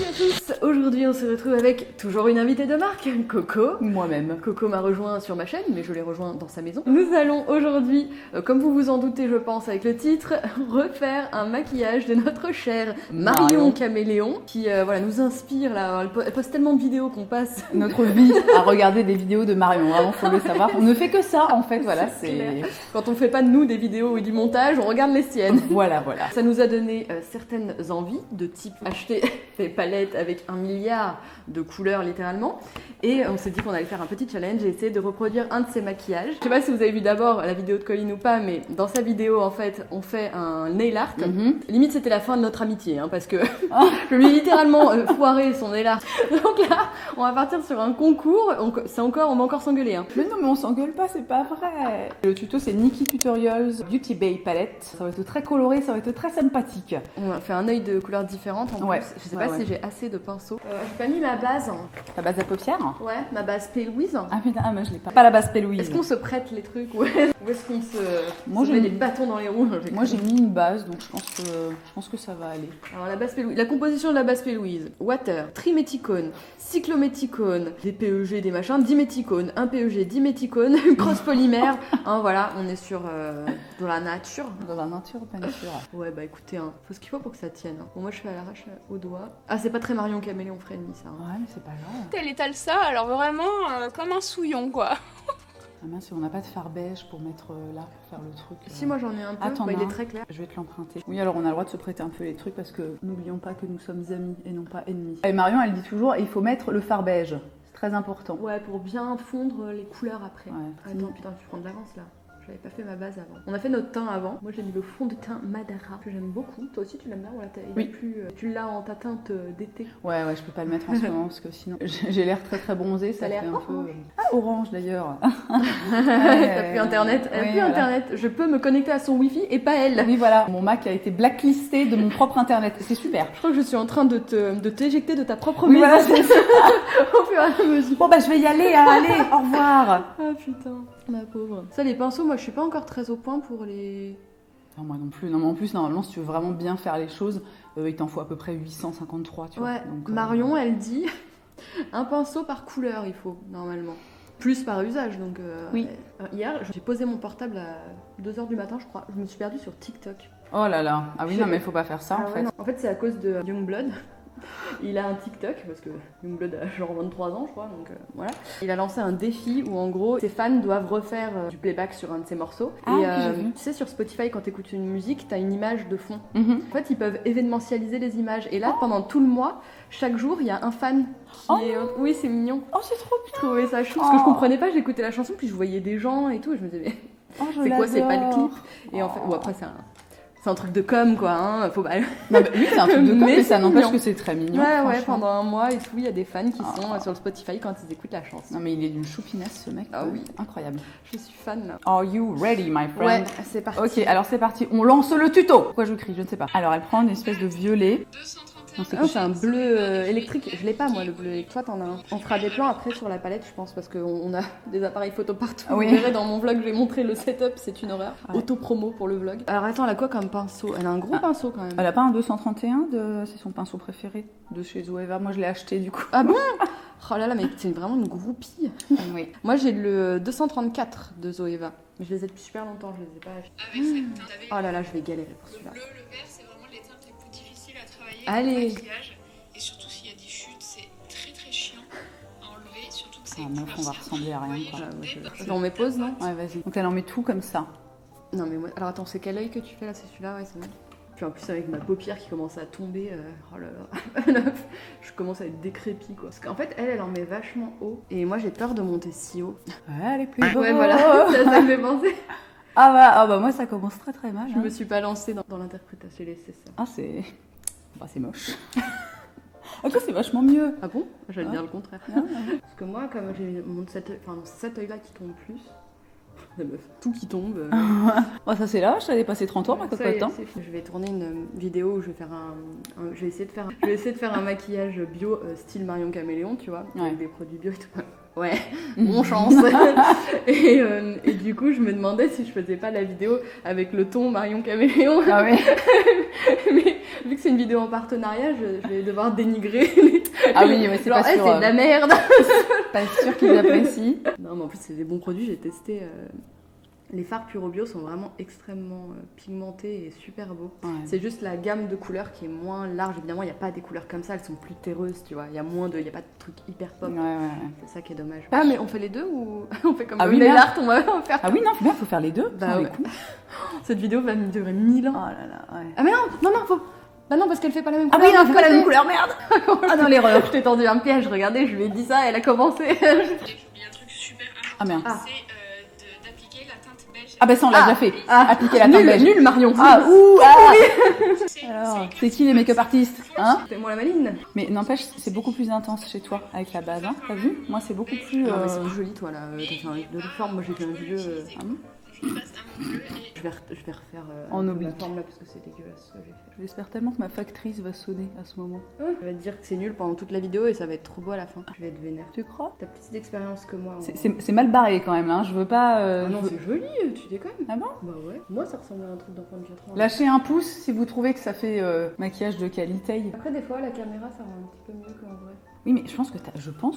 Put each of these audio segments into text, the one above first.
Salut à tous. Aujourd'hui on se retrouve avec toujours une invitée de marque, Coco. Moi-même. Coco m'a rejoint sur ma chaîne, mais je l'ai rejoint dans sa maison. Nous allons aujourd'hui, comme vous vous en doutez je pense avec le titre, refaire un maquillage de notre chère Marion Caméléon, qui voilà, nous inspire là. Elle poste tellement de vidéos qu'on passe notre vie à regarder des vidéos de Marion, vraiment faut le savoir. On ne fait que ça en fait, voilà. C'est quand on fait pas de nous des vidéos ou du montage, on regarde les siennes. Voilà. Ça nous a donné certaines envies de type acheter des palettes avec 1 milliard de couleurs littéralement, et on s'est dit qu'on allait faire un petit challenge et essayer de reproduire un de ces maquillages. Je sais pas si vous avez vu d'abord la vidéo de Colline ou pas, mais dans sa vidéo en fait on fait un nail art. Limite c'était la fin de notre amitié hein, parce que je lui ai littéralement foiré son nail art. Donc là on va partir sur un concours, on va encore s'engueuler hein. Mais non mais on s'engueule pas, c'est pas vrai. Le tuto c'est Nikki Tutorials Beauty Bay Palette, ça va être très coloré, ça va être très sympathique. On a fait un œil de couleurs différentes en plus. Je sais pas si j'ai assez de pinceaux. J'ai pas mis ma base. Ta base à paupières? Ouais, ma base P-Louise. Ah putain, moi je l'ai pas. Pas la base P-Louise. Est-ce qu'on se prête les trucs ou est-ce qu'on se met des bâtons dans les roues? Moi j'ai mis une base, donc je pense que ça va aller. Alors la base P-Louise, la composition de la base P-Louise: water, triméthicone, cyclométhicone, des PEG, des machins, diméthicone, un PEG, diméthicone, cross polymère. Hein, voilà, on est sur de la nature. Dans la nature, pas nature. Ouais, bah écoutez, hein, faut ce qu'il faut pour que ça tienne. Hein. Bon, moi je fais à l'arrache au doigt. Ah, c'est pas très Marion Caméléon friendly ça. Hein. Ouais, mais c'est pas grave. Elle étale ça, alors vraiment comme un souillon quoi. Ah mince, on n'a pas de fard beige pour mettre là, pour faire le truc. Si, moi j'en ai un peu, Attends, il est très clair. Je vais te l'emprunter. Oui, alors on a le droit de se prêter un peu les trucs parce que n'oublions pas que nous sommes amis et non pas ennemis. Et Marion, elle dit toujours, il faut mettre le fard beige. C'est très important. Ouais, pour bien fondre les couleurs après. Ouais. Attends, putain, tu prends de l'avance là. J'avais pas fait ma base avant. On a fait notre teint avant. Moi j'ai mis le fond de teint Madara que j'aime beaucoup. Toi aussi tu l'aimes bien? Oui. Tu l'as en ta teinte d'été. Ouais, je peux pas le mettre en ce moment parce que sinon j'ai l'air très bronzé. Ça fait un peu. Ah, orange d'ailleurs. T'as plus internet. Elle a plus internet. Je peux me connecter à son wifi et pas elle. Oui, voilà. Mon Mac a été blacklisté de mon propre internet. C'est super. Je crois que je suis en train de t'éjecter de ta propre maison. Voilà, c'est ça. Au fur et à mesure. Bon, bah je vais y aller. Hein. Allez, au revoir. Ah putain, ma pauvre. Ça, les pinceaux, moi je suis pas encore très au point pour les. Non, moi non plus. Non, mais en plus, normalement, si tu veux vraiment bien faire les choses, il t'en faut à peu près 853, tu vois. Donc, Marion, elle dit un pinceau par couleur, il faut, normalement. Plus par usage, donc... oui. Hier, j'ai posé mon portable à 2h du matin, je crois. Je me suis perdue sur TikTok. Oh là là. Ah oui, non, mais faut pas faire ça, en fait. En fait, c'est à cause de Youngblood. Il a un TikTok, parce que Youngblood a genre 23 ans, je crois, donc voilà. Il a lancé un défi où, en gros, ses fans doivent refaire du playback sur un de ses morceaux. Ah, et oui, tu sais, sur Spotify, quand t'écoutes une musique, t'as une image de fond. En fait, ils peuvent événementialiser les images. Et là, pendant tout le mois, chaque jour, il y a un fan qui est... Oui, c'est mignon. Oh, c'est trop bien. Je trouvais ça chou, parce que je comprenais pas, j'écoutais la chanson, puis je voyais des gens et tout, et je me disais, mais c'est quoi, c'est pas le clip? Et en fait, ou après, c'est un truc de com quoi, hein. Faut pas... Non, oui, c'est un truc de com, mais ça n'empêche que c'est très mignon. Ouais, pendant un mois et tout, il y a des fans qui sont sur le Spotify quand ils écoutent la chanson. Non, mais il est d'une choupinasse ce mec. Ah oui. Incroyable. Je suis fan là. Are you ready, my friend? Ouais, c'est parti. Ok, alors c'est parti, on lance le tuto. Pourquoi je crie? Je ne sais pas. Alors, elle prend une espèce de violet. 231. C'est un bleu électrique. Je l'ai pas moi le bleu électrique. Toi t'en as un. On fera des plans après sur la palette je pense parce qu'on a des appareils photo partout. Oui. Vous verrez dans mon vlog, je vais montrer le setup, c'est une horreur. Ouais. Auto-promo pour le vlog. Alors attends, elle a quoi comme pinceau? Elle a un gros pinceau quand même. Elle a pas un 231 c'est son pinceau préféré de chez Zoeva. Moi je l'ai acheté du coup. Ah bon? Oh là là, mais c'est vraiment une groupie. Oui. Moi j'ai le 234 de Zoeva. Mais je les ai depuis super longtemps, je les ai pas achetés. Avec cette teinte, Oh là là, je vais galérer pour celui-là. Le bleu, le vert, c'est vraiment les teintes les plus difficiles à travailler. Allez. Pour le maquillage. Et surtout s'il y a des chutes, c'est très très chiant à enlever. Surtout que c'est. Ah meuf, on va ressembler à rien quoi. On met pause, non? Ouais, vas-y. Donc elle en met tout comme ça. Non mais moi... Alors attends, c'est quel œil que tu fais là? C'est celui-là? Ouais, c'est bon. Puis en plus avec ma paupière qui commence à tomber, oh là là, je commence à être décrépie quoi. Parce qu'en fait elle en met vachement haut et moi j'ai peur de monter si haut. Ouais, elle est plus beau. Ouais voilà, ça me fait penser. Ah bah moi ça commence très très mal. Je me suis pas lancée dans l'interprétation, j'ai laissé ça. Ah c'est... Bah c'est moche. Ah toi c'est vachement mieux. Ah bon? J'allais dire le contraire. Parce que moi comme j'ai cet œil là qui tombe plus, la meuf, tout qui tombe. Oh, ça c'est là, je t'avais passé 30 ans ma cocotte. Hein. Je vais tourner une vidéo où je vais faire je vais essayer de faire un maquillage bio style Marion Caméléon, tu vois, avec des produits bio et tout. Ouais, bon chance. Et du coup, je me demandais si je faisais pas la vidéo avec le ton Marion Caméléon. Ah ouais. Mais vu que c'est une vidéo en partenariat, je vais devoir dénigrer les... Ah oui, mais c'est genre, pas sûr. c'est de la merde. Pas sûr qu'ils apprécient. Non, mais en plus, c'est des bons produits. J'ai testé. Les fards Puro Bio sont vraiment extrêmement pigmentés et super beaux. Ouais. C'est juste la gamme de couleurs qui est moins large. Évidemment, il n'y a pas des couleurs comme ça, elles sont plus terreuses, tu vois. Il n'y a pas de trucs hyper pop. Ouais. C'est ça qui est dommage. Ah, mais on fait les deux ou on fait comme Ah oui, les merde. Art, on va en faire. Ah oui, non, c'est bien, faut faire les deux. Bah sans les ouais. coups. Cette vidéo va me durer 1000 Oh ans. là là, ouais. Ah, mais non, faut. Bah non, parce qu'elle fait pas la même Ah couleur. oui, non, c'est pas la même couleur, merde. Ah non, l'erreur. Je t'ai tendu un piège, regardez, je lui ai dit ça, elle a commencé. Il y a un truc super important, Ah merde. c'est d'appliquer la teinte beige. Ah bah ça, on l'a déjà fait. Appliquer la teinte Nul, beige. nul Marion. Ah, Alors, c'est qui les make-up artistes, hein? Fais-moi la maline. Mais n'empêche, c'est beaucoup plus intense chez toi avec la base, hein? T'as vu? Moi, c'est beaucoup plus. Non, mais c'est plus joli, toi, là. T'as fait un de forme, moi j'ai fait un vieux. Ah bon? Je passe un bleu et Je vais refaire En la oblique. forme là parce que c'est dégueulasse ce que j'ai fait. J'espère tellement que ma factrice va sonner à ce moment. Je vais te dire que c'est nul pendant toute la vidéo et ça va être trop beau à la fin. Je vais être vénère. Tu crois? T'as plus d'expérience que moi. C'est mal barré quand même, hein? Je veux pas. Ah non, je veux- c'est joli, tu déconnes. Ah bon? Bah ouais. Moi, ça ressemble à un truc d'enfant de 4 ans. Lâchez un pouce si vous trouvez que ça fait maquillage de qualité. Après, des fois, la caméra, ça rend un petit peu mieux qu'en vrai. Oui, mais je pense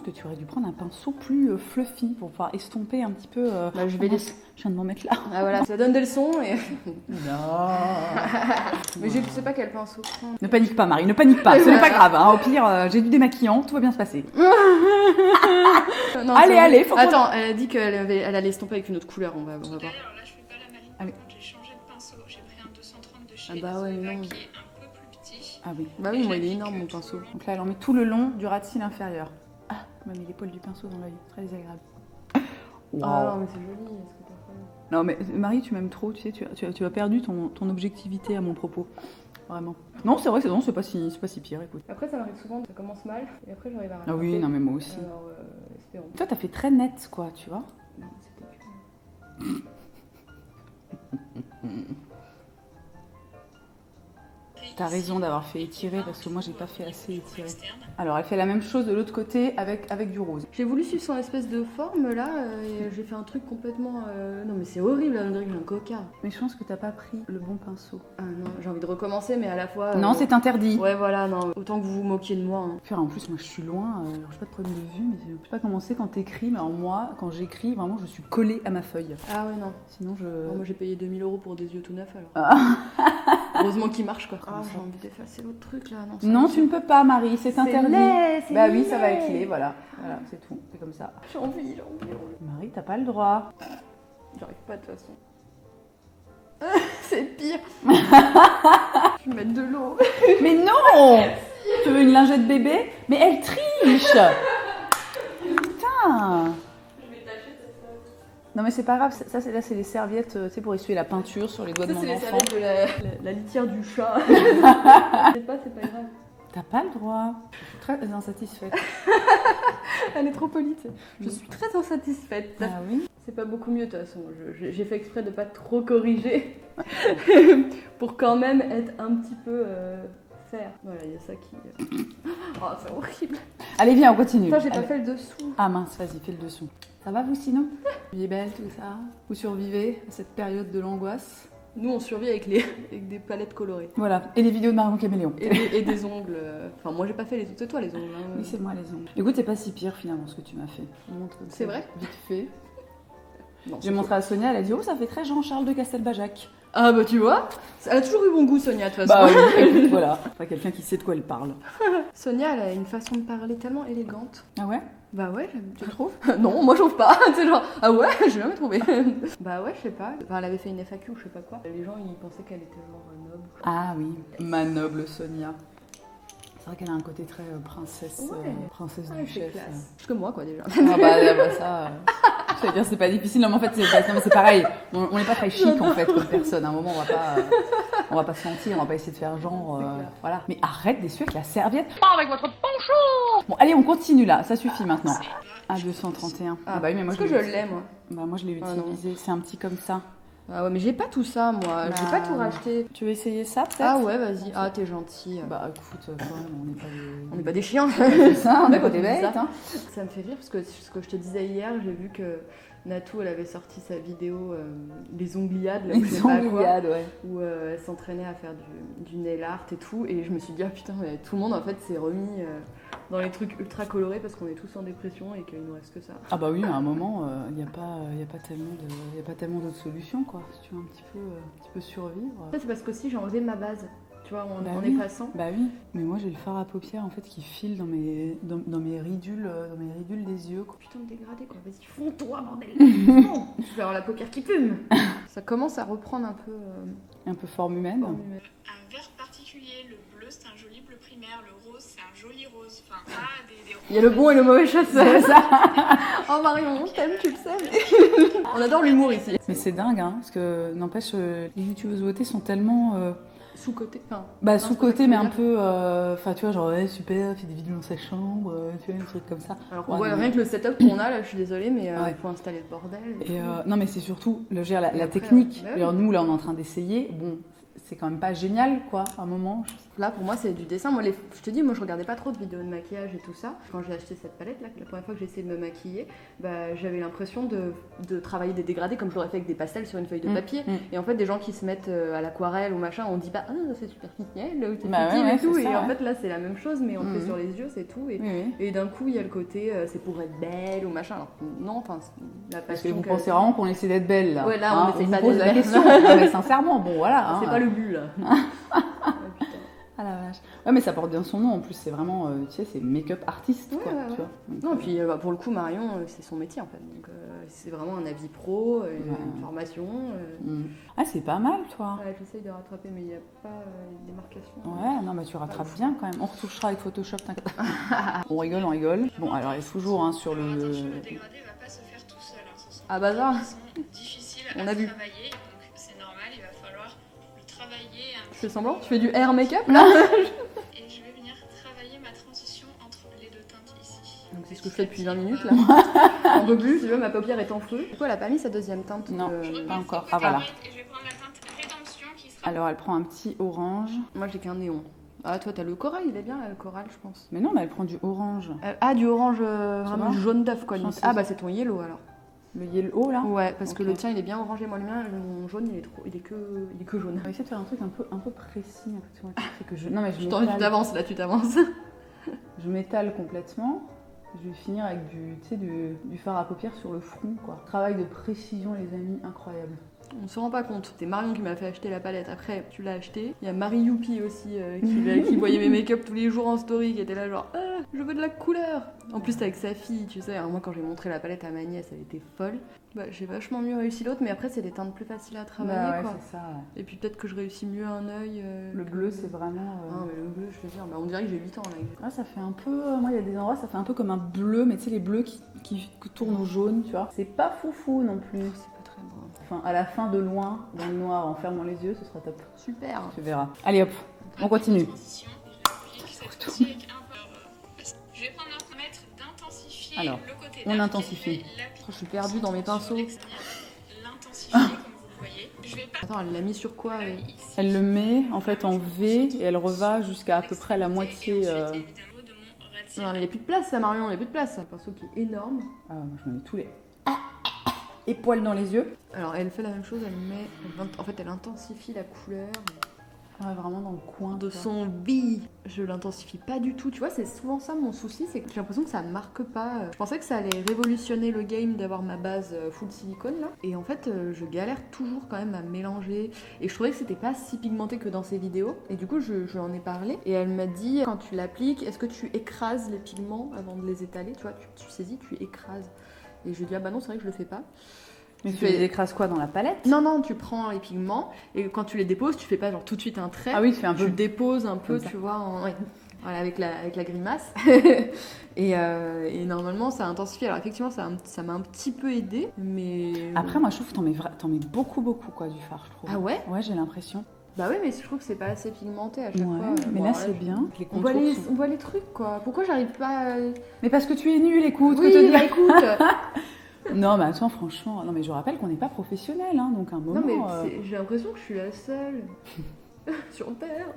que tu aurais dû prendre un pinceau plus fluffy pour pouvoir estomper un petit peu. Bah, je vais Je viens de m'en mettre là. Ah voilà, ça donne des leçons et. Non. Mais je sais pas quel pinceau prendre. Ne panique pas, Marie, ne panique pas. Ce n'est pas grave. Hein. Au pire, j'ai du démaquillant, tout va bien se passer. Non, Allez, c'est allez, bon. faut qu'on- Attends, elle a dit elle allait estomper avec une autre couleur, on va voir. alors là, je fais pas la maline. Ah oui. Par contre, j'ai changé de pinceau. J'ai pris un 230 de chez Ah bah ouais, Zoeva non. qui est un peu plus petit. Ah oui. Bah oui, moi il est énorme mon pinceau. Donc là, elle en met tout le long du ras de cils inférieur. Ah, elle m'a mis les poils du pinceau dans l'œil. Très désagréable. Ah non, mais c'est joli, est-ce que t'as fait? Non, mais Marie, tu m'aimes trop. Tu sais, tu as perdu ton objectivité à mon propos. Vraiment. Non, c'est vrai, c'est pas si pire, écoute. Après, ça m'arrive souvent, ça commence mal et après j'arrive à Ah rattraper. oui, non, mais moi aussi. Alors, espérons. Toi, t'as fait très net, quoi, tu vois. Non, c'était T'as raison d'avoir fait étirer parce que moi, j'ai pas fait assez étirer. Externe. Alors, elle fait la même chose de l'autre côté avec du rose. J'ai voulu suivre son espèce de forme là et j'ai fait un truc complètement. Non, mais c'est horrible, on dirait que j'ai un coca. Mais je pense que t'as pas pris le bon pinceau. Ah non, j'ai envie de recommencer, mais à la fois. Non, c'est interdit. Ouais, voilà, non, autant que vous vous moquiez de moi. Hein. Puis, en plus, moi, je suis loin. Alors, j'ai pas de problème de vue, mais je sais pas comment c'est quand t'écris. Mais alors, moi, quand j'écris, vraiment, je suis collée à ma feuille. Ah ouais, non. Sinon, je. Non, moi j'ai payé 2000 € pour des yeux tout neufs alors. Ah. Heureusement qu'ils marchent quoi. Ah, ça j'ai envie d'effacer l'autre truc là. Non, ça Non, me- tu ne peux pas, Marie, c'est interdit. laid, c'est Bah oui, ça va laid. être laid, voilà. Voilà, c'est tout. C'est comme ça. J'ai envie. Marie, t'as pas le droit. J'arrive pas de toute façon. C'est pire. Je vais mettre de l'eau. Mais non. Tu veux une lingette bébé? Mais elle triche. Putain. Non mais c'est pas grave, ça c'est là c'est les serviettes, tu sais, pour essuyer la peinture sur les doigts de Ça, mon c'est les enfant. serviettes de la litière du chat. C'est pas grave. T'as pas le droit. Je suis très insatisfaite. Elle est trop polie. tu sais. Je suis très insatisfaite. Ah oui. C'est pas beaucoup mieux de toute façon. J'ai fait exprès de pas trop corriger pour quand même être un petit peu faire. Voilà, il y a ça qui. Oh, c'est horrible. Allez viens, on continue. Putain, j'ai pas Allez. fait le dessous. Ah mince, vas-y, fais le dessous. Ça va vous sinon? Vie est belle, tout ça. Vous survivez à cette période de l'angoisse? Nous, on survit avec des palettes colorées. Voilà. Et les vidéos de Marion Caméléon. Et des ongles. Enfin, moi, j'ai pas fait les ongles. C'est toi les ongles. Hein. Oui, c'est moi les ongles. Écoute, c'est pas si pire finalement ce que tu m'as fait. Je montre C'est vrai? Vite fait. Non, J'ai c'est montré à Sonia, elle a dit oh ça fait très Jean-Charles de Castelbajac. Ah bah tu vois, elle a toujours eu bon goût Sonia de toute Bah façon. oui, écoute, voilà. Enfin quelqu'un qui sait de quoi elle parle. Sonia elle a une façon de parler tellement élégante. Ah ouais? Bah ouais, tu trouves? Non, moi je trouve pas. C'est genre ah ouais, j'ai jamais trouvé. Bah ouais, je sais pas. Enfin elle avait fait une FAQ ou je sais pas quoi. Les gens ils pensaient qu'elle était genre noble. Ah oui, ma noble Sonia. C'est vrai qu'elle a un côté très princesse, Ouais. princesse Ouais, c'est duchesse. classe. Plus que moi quoi déjà. Ah bah ça, je veux dire c'est pas difficile. Non mais en fait c'est pareil. On n'est pas très chic en fait comme personne. À un moment on va pas se mentir, on va pas essayer de faire genre, C'est clair. voilà. Mais arrête d'essuyer avec la serviette. Pas avec votre poncho. Bon allez on continue là, ça suffit maintenant. Ah 231. Ah bah oui mais moi Est-ce que je l'ai moi? Bah moi je l'ai Ah, non. utilisé. C'est un petit comme ça. Ah ouais, mais j'ai pas tout ça, moi. J'ai pas tout racheté. Tu veux essayer ça peut-être? Ah ouais, vas-y. Ah, t'es gentil. Bah écoute, quand même, on n'est pas des... On n'est pas des chiens. C'est ça, on n'est pas des C'est bêtes. ça. Hein. Ça me fait rire parce que ce que je te disais hier, j'ai vu que Natou, elle avait sorti sa vidéo Les ongliades, là, où je sais Les pas quoi, ongliades, ouais. où elle s'entraînait à faire du nail art et tout. Et je me suis dit, ah putain, mais tout le monde en fait s'est remis dans les trucs ultra colorés parce qu'on est tous en dépression et qu'il nous reste que ça. Ah bah oui, à un moment, il n'y a pas tellement d'autres solutions, quoi. Si tu veux un petit peu survivre. Ça, c'est parce qu'aussi j'ai enlevé ma base, tu vois, en oui. effaçant. Bah oui, mais moi j'ai le fard à paupières en fait qui file dans mes ridules des yeux, quoi. Putain de dégradé quoi, vas-y fonds-toi bordel. Fonds. Je vais avoir la paupière qui fume. Ça commence à reprendre un peu Un peu forme humaine. Un vert particulier, le bleu c'est un joli bleu primaire, le rose c'est un joli rose. Enfin, des Il y a le bon et le mauvais chasseur. Oh Marion, on t'aime, tu le sais. Mais... on adore l'humour ici. Mais c'est dingue, hein, parce que n'empêche, les youtubeuses beauté sont tellement... Sous-côté. Enfin, bah sous-côté, mais un peu... Enfin, tu vois, genre, ouais, super, fait des vidéos dans sa chambre, tu vois, des trucs comme ça. Alors qu'on voit rien que le setup qu'on a, là, je suis désolée, mais il ouais. faut installer le bordel. Et non, mais c'est surtout la technique. Bah oui. Alors, nous, là, on est en train d'essayer. Bon, c'est quand même pas génial, quoi, à un moment. Là, pour moi, c'est du dessin. Moi, je te dis, moi, je regardais pas trop de vidéos de maquillage et tout ça. Quand j'ai acheté cette palette, là, la première fois que j'ai essayé de me maquiller, bah, j'avais l'impression de travailler des dégradés comme je l'aurais fait avec des pastels sur une feuille de papier. Et en fait, des gens qui se mettent à l'aquarelle ou machin, on dit pas, ah, c'est superficiel, ou c'est bah subtil ouais, et tout. ça, Et ouais. en fait, là, c'est la même chose, mais on le fait sur les yeux, c'est tout. Et d'un coup, il y a le côté, c'est pour être belle ou machin. Alors, non, enfin, la Parce que passion. vous pensez vraiment qu'on essaie d'être belle, là. Ouais, là, on essaie vous pas pose d'être la belle. question. Non, mais sincèrement, bon, voilà. C'est hein. pas le but, là. Oh, putain. Ah la vache. Ouais, mais ça porte bien son nom en plus, c'est vraiment, tu sais, c'est make-up artiste, quoi. Ouais. Tu vois. Donc, Non, puis pour le coup, Marion, c'est son métier en fait. Donc c'est vraiment un avis pro, une formation. Ah, c'est pas mal, toi. Ouais, j'essaye de rattraper, mais il n'y a pas de démarcation. Ouais, non, bah tu rattrapes bien quand même. On retouchera avec Photoshop, t'inquiète. On rigole, on rigole. Bon, alors, il est toujours sur Alors, le. attention, le dégradé va pas se faire tout seul. Hein. Ce sont Ah, bazar. des sont difficiles On à a vu. travailler, donc c'est normal, il va falloir le travailler un Je petit fais semblant. peu, Tu fais du hair make-up là. Et je vais venir travailler ma transition entre les deux teintes ici. Donc c'est ce que je fais depuis 20 minutes là. Un peu plus, tu vois, ma paupière est en feu. Pourquoi elle a pas mis sa deuxième teinte Non. Je repasse pas encore. au Ah, voilà. côté droit et je vais prendre la teinte Rédemption qui sera Alors, elle prend un petit orange. Moi j'ai qu'un néon. Ah, toi t'as le corail, il est bien le corail, je pense. Mais non, mais elle prend du orange. Ah, du orange vraiment vois jaune d'œuf quoi. Je limite. pense que Ah, bah c'est ton yellow alors. Le yellow, là. Ouais, parce que Ok. le tien il est bien orangé, moi le mien, mon jaune il est que jaune. On va essayer de faire un truc un peu précis. En fait, moi, c'est que je... Non, mais je Tu m'étale. t'avances là, tu t'avances. Je m'étale complètement. Je vais finir avec du fard à paupières sur le front, quoi. Travail de précision, les amis, incroyable. On se rend pas compte. C'est Marion qui m'a fait acheter la palette. Après, tu l'as acheté. Il y a Marie Youpi aussi qui voyait mes make-up tous les jours en story, qui était là genre je veux de la couleur. En plus, t'es avec sa fille, tu sais. Alors, moi, quand j'ai montré la palette à ma nièce, elle était folle. Bah, j'ai vachement mieux réussi l'autre, mais après, c'est des teintes plus faciles à travailler, Bah ouais, quoi. c'est ça. Ouais. Et puis peut-être que je réussis mieux un œil. Le bleu, c'est vraiment. Ah, mais le bleu, je veux dire, bah, on dirait que j'ai 8 ans là. Ah, ça fait un peu. Moi, il y a des endroits, ça fait un peu comme un bleu, mais tu sais, les bleus qui tournent au jaune, tu vois. C'est pas foufou non plus. C'est pas très beau. Enfin, à la fin de loin, dans le noir, en fermant les yeux, ce sera top. Super. Tu verras. Allez hop, on continue. transition. Je vais appuyer cette fois-ci avec un peu. Je vais prendre un mètre d'intensifier Alors, le côté on dark intensifie. et je vais l'appliquer Je suis perdue dans mes sur pinceaux. l'extérieur. L'intensifier comme vous le voyez. Je vais pas Attends, elle l'a mis sur quoi ici. Elle le met en fait en V et elle reva jusqu'à à peu près la moitié. Et ensuite, évidemment, de mon red Non, il n'y a plus de place, ça, Marion, il n'y a plus de place. Un pinceau qui est énorme. Ah, moi je me mets tous les. Et poils dans les yeux. Alors, elle fait la même chose, elle intensifie la couleur Ouais, vraiment dans le coin. de tu vois. son V. Je l'intensifie pas du tout, tu vois, c'est souvent ça mon souci, c'est que j'ai l'impression que ça marque pas. Je pensais que ça allait révolutionner le game d'avoir ma base full silicone là. Et en fait, je galère toujours quand même à mélanger. Et je trouvais que c'était pas si pigmenté que dans ses vidéos. Et du coup, je lui en ai parlé. Et elle m'a dit, quand tu l'appliques, est-ce que tu écrases les pigments avant de les étaler? Tu vois, tu saisis, tu écrases. Et je lui ai dit, ah bah non, c'est vrai que je le fais pas. Mais Tu tu fais- les écrases quoi dans la palette? Non, tu prends les pigments et quand tu les déposes, tu fais pas genre tout de suite un trait. Ah oui, tu fais un peu. Tu déposes un peu, comme ça. tu vois, ouais. Voilà, avec la grimace. et normalement, ça intensifie. Alors effectivement, ça m'a un petit peu aidé, mais... Après, moi je trouve que t'en mets beaucoup quoi du fard, je trouve. Ah ouais? Ouais, j'ai l'impression. Bah ouais, mais je trouve que c'est pas assez pigmenté à chaque Ouais, fois. mais Bon, là alors c'est bien. Les On voit contours sont- on voit les trucs, quoi. Pourquoi j'arrive pas à... Mais parce que tu es nul, écoute. Oui, que te dire. bah écoute Non, mais attends, franchement, non, mais je rappelle qu'on n'est pas professionnel, hein, donc un moment. Non, mais j'ai l'impression que je suis la seule sur Terre.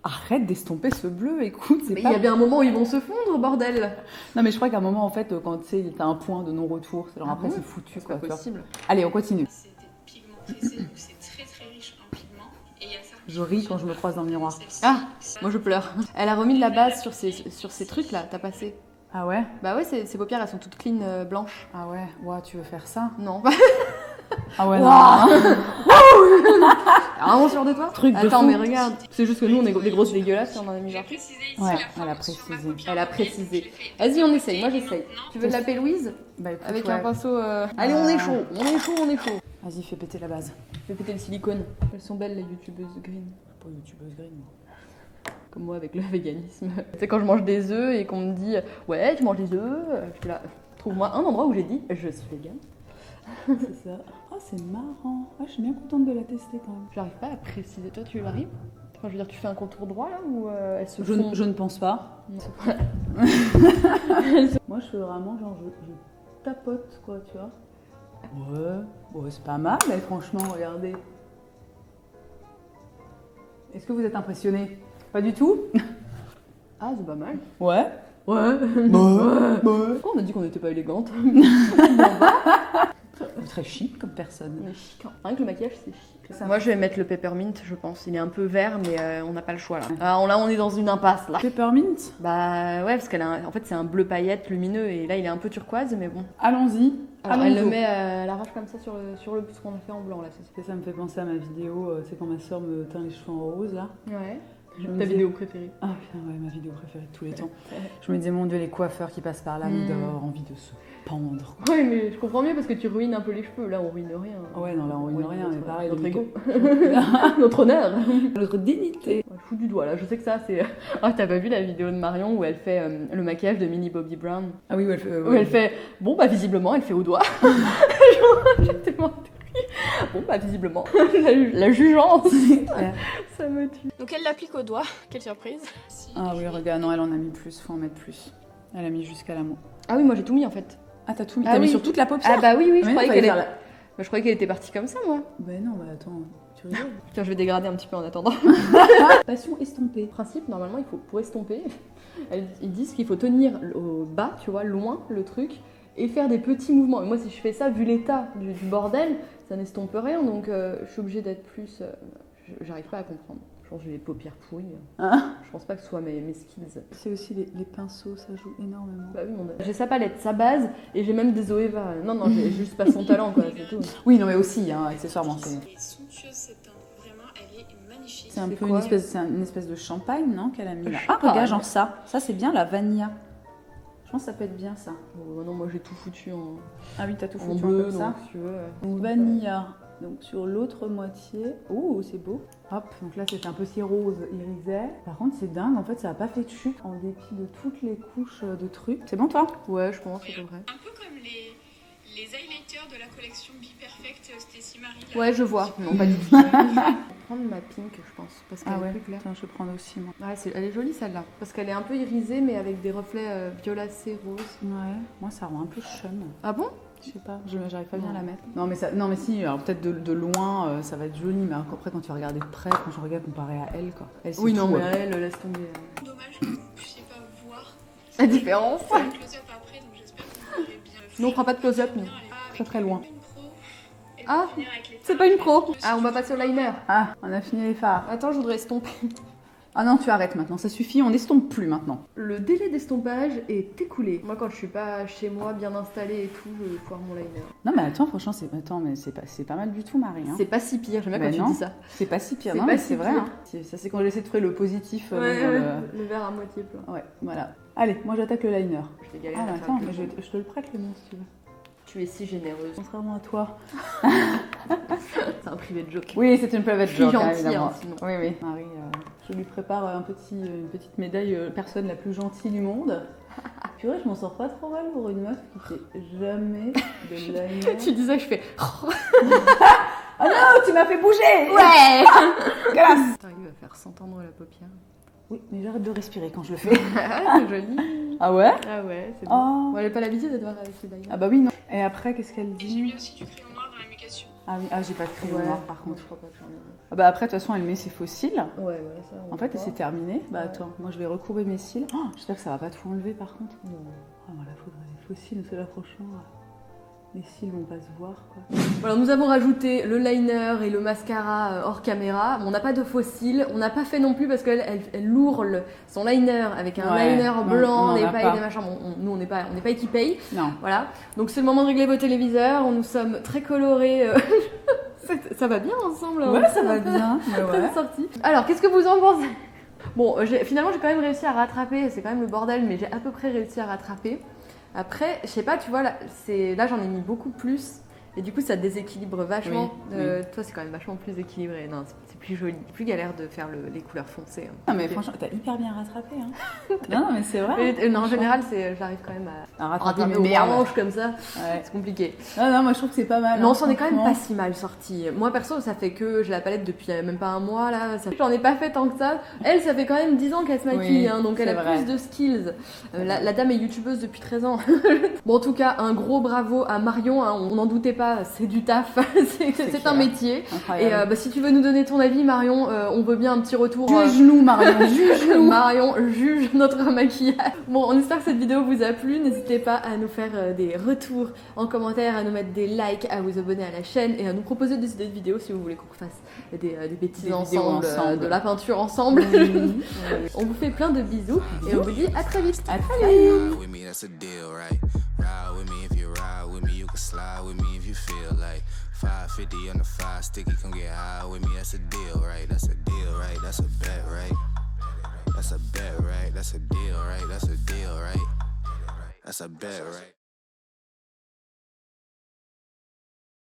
Arrête d'estomper ce bleu, écoute, c'est Mais pas. il y a bien un moment où ils vont se fondre, bordel. Non, mais je crois qu'à un moment, en fait, quand tu sais, t'as un point de non-retour, c'est genre Ah après, bon c'est foutu, C'est quoi. pas tu vois. possible. Allez, on continue. C'est des pigments pressés, donc c'est très très riche en pigments. Et il y a certains Je ris quand je me croise dans le miroir. celle-ci, Ah, ça, moi je pleure. Elle a remis de la base sur ces trucs là, t'as passé. Ah ouais? Bah ouais, ses paupières elles sont toutes clean blanches. Ah ouais? Ouah, tu veux faire ça? Non. Ah ouais, non. Ouah. Vraiment sûr de toi? Truc de Attends, fou. mais regarde. C'est juste que nous on est des grosses dégueulasses et on en a mis Je vais partout. préciser ici Ouais, la elle a forme sur ma précisé. paupière Elle a montée, précisé. donc je l'ai fait Vas-y, on de essaye, moi côté et j'essaye. maintenant, Tu veux l'appeler Louise? Bah écoute, Avec ouais. un pinceau. Allez, on est chaud, on est chaud, on est chaud. Vas-y, fais péter la base. Je vais péter le silicone. Elles sont belles les youtubeuses green. Pas youtubeuse green, moi. Comme moi avec le véganisme. Tu sais, quand je mange des œufs et qu'on me dit ouais, tu manges des œufs, je suis là, trouve-moi un endroit où j'ai dit je suis vegan. C'est ça. Oh, c'est marrant. Ah, je suis bien contente de la tester quand même. J'arrive pas à préciser. Toi, tu arrives? Enfin, je veux dire, tu fais un contour droit là ou elle se Je, fond je ne pense pas. Non. Moi, je fais vraiment genre, je tapote, quoi, tu vois. Ouais, bon, c'est pas mal, mais franchement, regardez. Est-ce que vous êtes impressionné? Pas du tout? Ah, c'est pas mal. Ouais. Ouais. Ouais. Pourquoi on a dit qu'on n'était pas élégante? Très chic comme personne. On est chic. Hein. Rien que le maquillage, c'est chic. Moi, je vais mettre le peppermint, je pense. Il est un peu vert, mais on n'a pas le choix là. Ah, là, on est dans une impasse là. Peppermint? Bah ouais, parce qu'elle a en fait, c'est un bleu paillette lumineux et là, il est un peu turquoise, mais bon. Allons-y. Alors, elle le Allons-y. met à l'arrache comme ça sur le ce qu'on a fait en blanc là, c'est ça. Ça me fait penser à ma vidéo, c'est quand ma soeur me teint les cheveux en rose là. Ouais. Je me Ta disais- vidéo préférée? Ah putain, ouais, ma vidéo préférée de tous les temps. Je me disais, mon Dieu, les coiffeurs qui passent par là, ils doivent avoir envie de se pendre. Quoi. Ouais, mais je comprends mieux parce que tu ruines un peu les cheveux. Là, on ruine rien. Ouais, non, là, on ruine rien, mais pareil. Notre le ego. mec- Notre honneur. Notre dignité. Ouais, je fous du doigt là, je sais que ça c'est. Ah, t'as pas vu la vidéo de Marion où elle fait le maquillage de Mini Bobby Brown? Ah oui, ouais, elle fait. Où elle fait. Bon, bah visiblement, elle fait au doigt. J'ai tellement de rire. Bon, bah visiblement. La jugeance. Ça me tue. Donc elle l'applique au doigt, quelle surprise. Ah oui, regarde, non, elle en a mis plus, faut en mettre plus. Elle a mis jusqu'à la main. Ah oui, moi j'ai tout mis en fait. Ah, t'as tout mis, Ah t'as mis oui. sur toute la paupière? Ah bah oui, oui, Mais je non, croyais fallait qu'elle faire est... Bah, je croyais qu'elle était partie comme ça, moi. Ben non, bah attends, tu rigoles. Tiens, je vais dégrader un petit peu en attendant. Passion estompée. Principe, normalement, il faut, pour estomper, ils disent qu'il faut tenir au bas, tu vois, loin le truc, et faire des petits mouvements. Et moi, si je fais ça, vu l'état du bordel, ça n'estompe rien, donc je suis obligée d'être plus... j'arrive pas à comprendre. Je pense que j'ai les paupières pourries. Hein? Je pense pas que ce soit mes skills. C'est aussi les pinceaux, ça joue énormément. Bah oui, j'ai sa palette, sa base, et j'ai même des Zoeva. Non, j'ai juste pas son talent, quoi, c'est tout. Oui, non, mais aussi, hein, accessoirement. Elle est somptueuse cette teinte, vraiment, elle est magnifique. C'est un C'est peu quoi une espèce de champagne, non, qu'elle a mis là. Ah, Champagne. regarde, genre ça. Ça, c'est bien la vanilla. Je pense que ça peut être bien ça. Bon, non, moi j'ai tout foutu en, Ah oui, t'as tout en foutu bleu, comme donc ça. si tu veux. Donc vanilla. Donc sur l'autre moitié. Oh, c'est beau. Hop, donc là c'est un petit rose irisé. Par contre, c'est dingue, en fait, ça a pas fait de chute en dépit de toutes les couches de trucs. C'est bon, toi? Ouais, je pense, c'est vrai. Un peu comme les highlighters de la collection Be Perfect Stacy Marie. là. Ouais, je vois. Non, pas du tout. Je vais prendre ma pink, je pense, parce qu'elle est plus claire. Attends, je vais prendre aussi, moi. Ouais, elle est jolie celle-là, parce qu'elle est un peu irisée, mais avec des reflets violacés roses. Ouais, moi ça rend un peu chum. Ah bon? Je sais pas, j'arrive pas bien à Non. la mettre. Non mais si, alors peut-être de loin ça va être joli, mais après quand tu regardes de près, quand je regarde comparé à elle, quoi. Elle, c'est Oui, non, tout, mais hein. elle, laisse tomber. Dommage que vous ne puissiez pas voir La différence. le close-up après, donc j'espère que vous verrez bien. Nous, on fera pas de close-up, nous. Très, très loin. Ah, c'est pas une pro. Ah, on va passer au liner. Ah, on a fini les phares. Attends, je voudrais estomper. Ah non, tu arrêtes maintenant, ça suffit, on n'estompe plus maintenant. Le délai d'estompage est écoulé. Moi, quand je suis pas chez moi, bien installée et tout, je vais foire mon liner. Non mais attends, franchement, c'est pas mal du tout, Marie. Hein. C'est pas si pire, j'aime bien Ben quand non. tu dis ça. C'est pas si pire, C'est non pas mais si c'est vrai. pire. Hein. Ça c'est quand j'essaie de trouver le positif. dans le- Le verre à moitié plein. Ouais, voilà. Allez, moi j'attaque le liner. Je t'ai galéré Ah à mais faire attends, le mais jeu. je te le prête le mien si tu veux. Tu es si généreuse. Contrairement à toi. C'est un privé de joke. Oui, c'est une private Je suis joke, hein, gentille, évidemment. hein, sinon. Oui, oui. Marie, je lui prépare une petite médaille personne la plus gentille du monde. Purée, je m'en sors pas trop mal pour une meuf qui fait jamais de liner. Tu disais, je fais. Oh non, tu m'as fait bouger. Ouais. Glace. T'arrives à faire s'entendre la paupière. Oui, mais j'arrête de respirer quand je le fais. Ah, c'est joli. Ah ouais? Ah ouais, c'est bon. Oh. Bon, elle n'a pas l'habitude de voir avec les bails. Ah bah oui, non. Et après, qu'est-ce qu'elle Et j'ai mis dit? aussi du crayon noir dans la mécation. Ah oui, ah j'ai pas de crayon noir par contre. Je crois pas que j'en ai. Ah bah après, de toute façon, elle met ses faux cils. Ouais, voilà, ça. En fait, c'est terminé. Bah Ouais. attends, moi je vais recourber mes cils. Oh, j'espère que ça va pas tout enlever par contre. Non. Ah voilà, faudrait des faux cils, parce que là franchement, les cils vont pas se voir quoi. Voilà, nous avons rajouté le liner et le mascara hors caméra. On n'a pas de faux cils. On n'a pas fait non plus parce qu'elle lourle son liner avec un Ouais, liner non, blanc, on des en a pailles, pas. des machins. Bon, nous, on n'est pas équipés. Non. Voilà. Donc c'est le moment de régler vos téléviseurs. Nous sommes très colorés. Ça va bien ensemble. hein. Ouais, ça va bien. Mais Ça ouais. est sorti. Alors, qu'est-ce que vous en pensez? Bon, finalement, j'ai quand même réussi à rattraper. C'est quand même le bordel, mais j'ai à peu près réussi à rattraper. Après, je sais pas, tu vois, là, j'en ai mis beaucoup plus. Et du coup, ça déséquilibre vachement. Oui, Toi, c'est quand même vachement plus équilibré. Non, c'est plus joli. Plus galère de faire les couleurs foncées. hein. Non mais franchement, t'as hyper bien rattrapé. Hein. non mais c'est vrai. Non, en général, j'arrive quand même à rattraper rattraper mes au merdes. orange comme ça. Ouais. C'est compliqué. Non, moi je trouve que c'est pas mal. Mais hein, on s'en est quand même franchement. pas si mal sorti. Moi perso, ça fait que j'ai la palette depuis même pas un mois là. J'en ai pas fait tant que ça. Elle, ça fait quand même 10 ans qu'elle se maquille, Oui, hein, donc elle a c'est vrai. plus de skills. La dame est youtubeuse depuis 13 ans. Bon, en tout cas, un gros bravo à Marion. Hein, on n'en doutait pas, c'est du taf. c'est un clair. métier. Incroyable. Et si tu veux nous donner ton avis, Marion, on veut bien un petit retour. Juge-nous Marion, juge-nous. Marion juge notre maquillage. Bon, on espère que cette vidéo vous a plu. N'hésitez pas à nous faire des retours en commentaire, à nous mettre des likes, à vous abonner à la chaîne et à nous proposer des idées de vidéos si vous voulez qu'on fasse des bêtises Des vidéos ensemble. de la peinture ensemble. Oui. On vous fait plein de bisous et on vous dit à très vite. À très vite. Ride with me, that's a deal, right? Ride with me if you ride with me, you can slide with me if you feel like 550 on the 5 sticky, come get high with me, that's a deal, right? That's a deal, right? That's a bet, right? That's a bet, right? That's a deal, right? That's a deal, right? That's a bet, right?